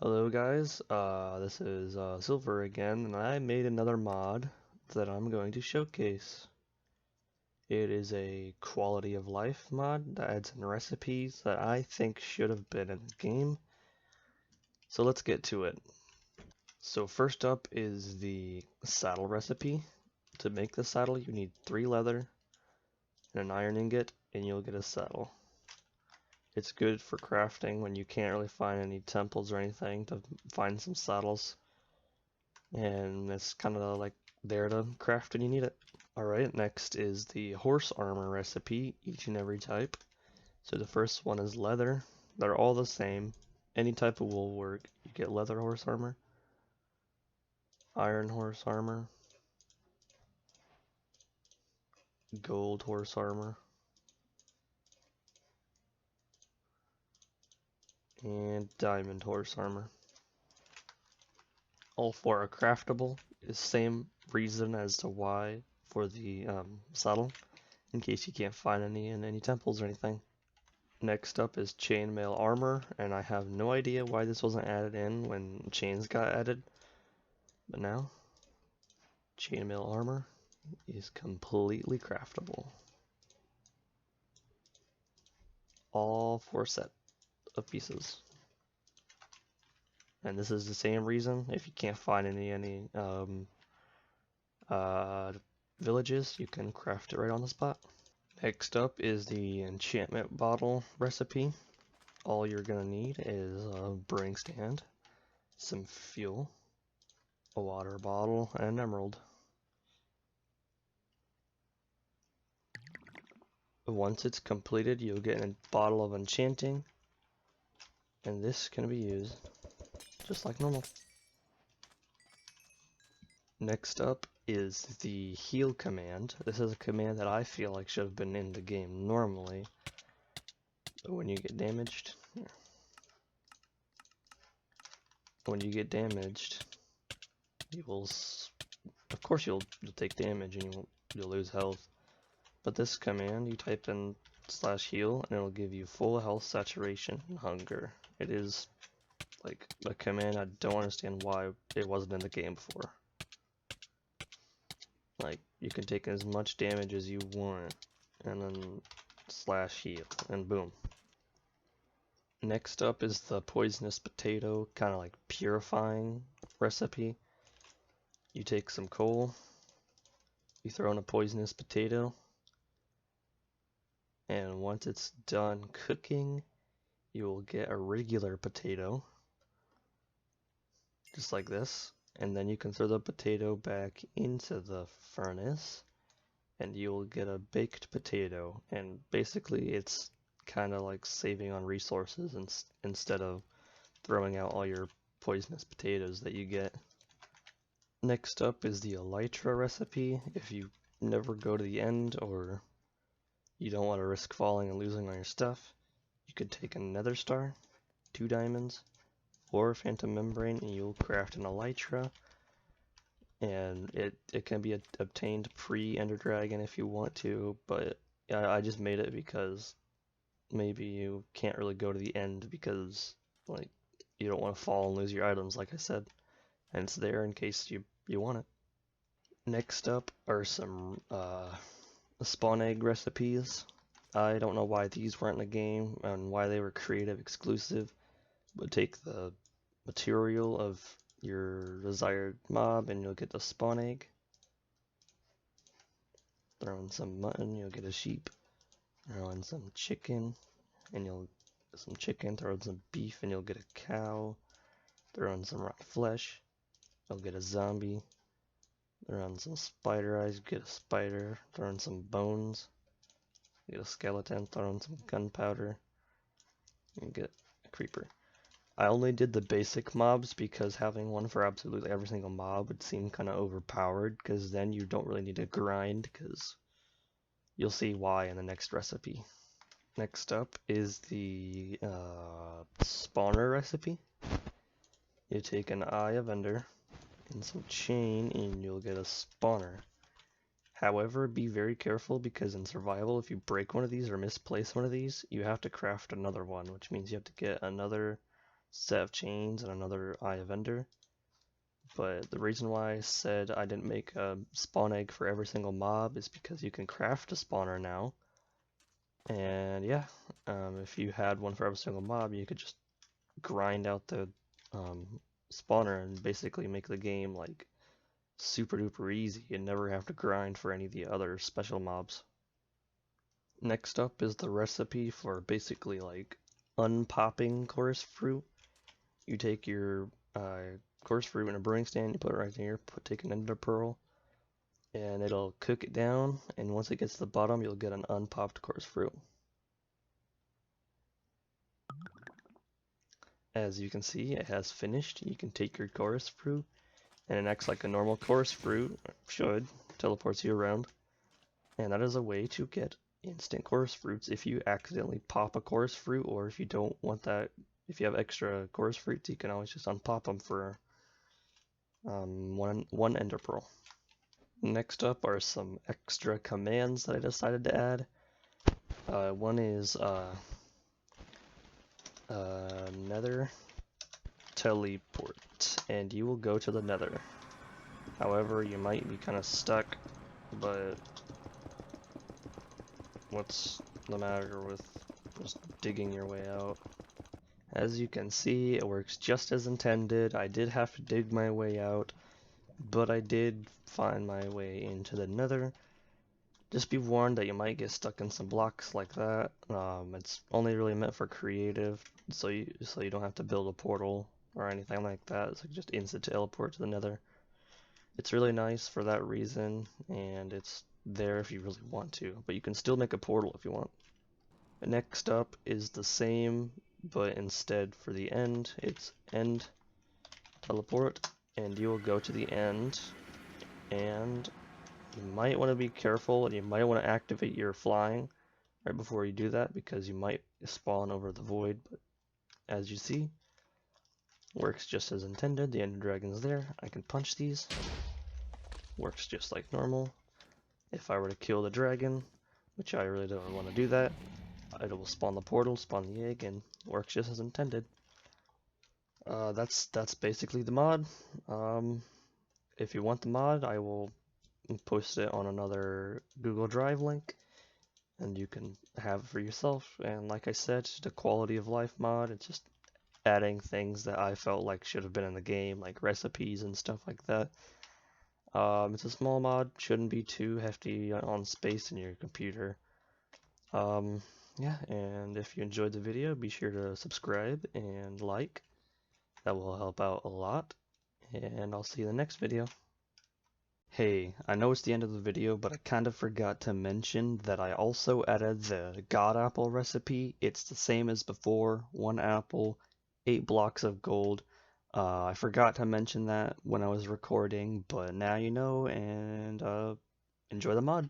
Hello guys, this is Sylvr again, and I made another mod that I'm going to showcase. It is a quality of life mod that adds in recipes that I think should have been in the game. So let's get to it. So first up is the saddle recipe. To make the saddle you need 3 leather and an iron ingot and you'll get a saddle. It's good for crafting when you can't really find any temples or anything to find some saddles. And it's kind of like there to craft when you need it. Alright, next is the horse armor recipe, each and every type. So the first one is leather. They're all the same. Any type of wool will work. You get leather horse armor, iron horse armor, gold horse armor, and diamond horse armor. All four are craftable. It's same reason as to why for the saddle, in case you can't find any in any temples or anything. Next up is chainmail armor, and I have no idea why this wasn't added in when chains got added, but now chainmail armor is completely craftable. All 4 set of pieces. And this is the same reason if you can't find any villages, you can craft it right on the spot. Next up is the enchantment bottle recipe. All you're gonna need is a brewing stand, some fuel, a water bottle, and an emerald. Once it's completed, you'll get a bottle of enchanting, and this can be used just like normal. Next up is the heal command. This is a command that I feel like should have been in the game normally. But when you get damaged, you will, of course you'll take damage and you'll lose health. But this command, you type in /heal and it'll give you full health, saturation, and hunger. It is like a command I don't understand why it wasn't in the game before. Like, you can take as much damage as you want, and then /heal, and boom. Next up is the poisonous potato, kind of like purifying recipe. You take some coal, you throw in a poisonous potato, and once it's done cooking, you will get a regular potato, just like this, and then you can throw the potato back into the furnace, and you will get a baked potato, and basically it's kind of like saving on resources instead of throwing out all your poisonous potatoes that you get. Next up is the elytra recipe. If you never go to the end or you don't want to risk falling and losing all your stuff, you could take a nether star, 2 diamonds, or phantom membrane, and you'll craft an elytra. And it can be obtained pre-Ender Dragon if you want to, but I just made it because maybe you can't really go to the end because like you don't want to fall and lose your items, like I said, and it's there in case you want it. Next up are some spawn egg recipes. I don't know why these weren't in the game and why they were creative exclusive, but take the material of your desired mob and you'll get the spawn egg. Throw in some mutton, you'll get a sheep. Throw in some chicken, and you'll get some chicken. Throw in some beef, and you'll get a cow. Throw in some rotten flesh, you'll get a zombie. Throw in some spider eyes, you get a spider. Throw in some bones, you get a skeleton. Throw in some gunpowder, you get a creeper. I only did the basic mobs because having one for absolutely every single mob would seem kind of overpowered, because then you don't really need to grind, because you'll see why in the next recipe. Next up is the spawner recipe. You take an eye of ender and some chain and you'll get a spawner. However, be very careful because in survival, if you break one of these or misplace one of these, you have to craft another one, which means you have to get another set of chains and another eye of ender. But the reason why I said I didn't make a spawn egg for every single mob is because you can craft a spawner now. And yeah, if you had one for every single mob, you could just grind out the spawner and basically make the game like super duper easy and never have to grind for any of the other special mobs. Next up is the recipe for basically like unpopping chorus fruit. You take your chorus fruit in a brewing stand, you put it right here, take an ender pearl, and it'll cook it down, and once it gets to the bottom, you'll get an unpopped chorus fruit. As you can see, it has finished. You can take your chorus fruit, and it acts like a normal chorus fruit should, teleports you around, and that is a way to get instant chorus fruits if you accidentally pop a chorus fruit, or if you don't want that. If you have extra chorus fruits, you can always just unpop them for one ender pearl. Next up are some extra commands that I decided to add. One is nether teleport, and you will go to the nether. However, you might be kind of stuck, but what's the matter with just digging your way out? As you can see, it works just as intended. I did have to dig my way out, but I did find my way into the nether. Just be warned that you might get stuck in some blocks like that. It's only really meant for creative, so you don't have to build a portal or anything like that. It's like just instant teleport to the nether. It's really nice for that reason, and it's there if you really want to, but you can still make a portal if you want. Next up is the same, but instead for the end, it's end teleport, and you will go to the end, and you might want to be careful, and you might want to activate your flying right before you do that, because you might spawn over the void, but as you see, works just as intended. The ender dragon's there. I can punch these. Works just like normal. If I were to kill the dragon, which I really don't want to do that, it will spawn the portal, spawn the egg, and works just as intended. That's basically the mod. If you want the mod, I will post it on another Google Drive link, and you can have it for yourself. And like I said, it's a quality of life mod. It's just adding things that I felt like should have been in the game, like recipes and stuff like that. It's a small mod, shouldn't be too hefty on space in your computer. Yeah, and if you enjoyed the video, be sure to subscribe and like. That will help out a lot, and I'll see you in the next video. Hey, I know it's the end of the video, but I kind of forgot to mention that I also added the God Apple recipe. It's the same as before, 1 apple, 8 blocks of gold. I forgot to mention that when I was recording, but now you know, and enjoy the mod.